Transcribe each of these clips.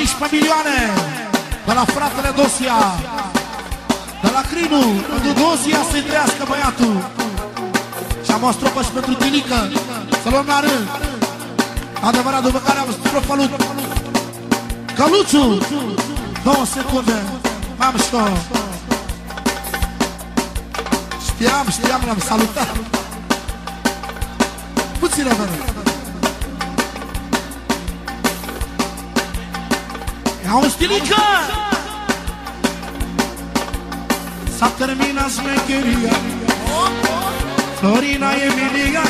15 milioane de la fratele Dosia, de la Crinu, pentru Dosia să-i trăiască băiatul. Și am o strofă și pentru Tinică, să luăm la rând. Adevărat, după care am strofă lui Căluțu. 2 secunde, m-am mișto. Știam, l-am salutat. Puține vreme. Ia-o Stilică! S-a terminat smecheria, Florina Emilia.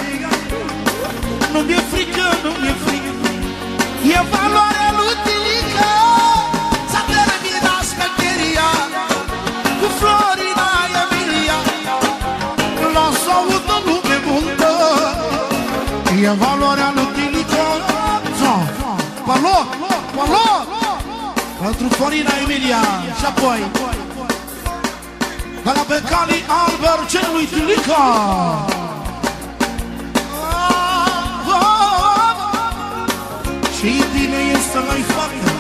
Nu mi-e frică, nu mi-e frică, e valoarea lui Tilică. S-a terminat smecheria cu Florina Emilia. Lasă audă lume multă, e valoarea lui Tilică. Paloc! Pentru Florina Emilia. Și apoi de la Becali Albert celui Tilica. Și bine e să mai facă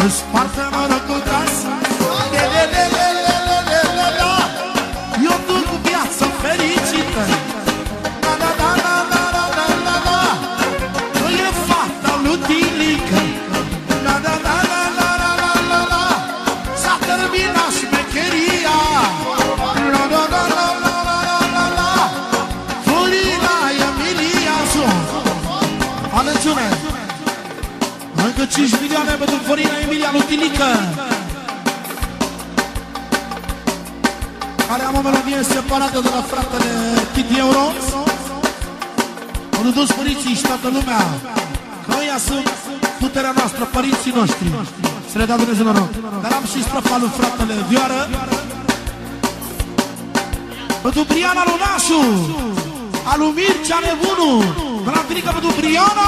îți parteneră cu casă. Eu duc viața fericită. Încă 5 milioane pentru Florina Emilia lui Tilică, care am o melodie separată de la fratele Titi Euro. Au dus părinții și toată lumea, că ăia sunt puterea noastră, părinții noștri. Să le dea Dumnezeu noroc. Dar am și strofa lui fratele Vioară, pentru Briana Lunașu, alu Mircea Nebunu, de la Tilică pentru Briana.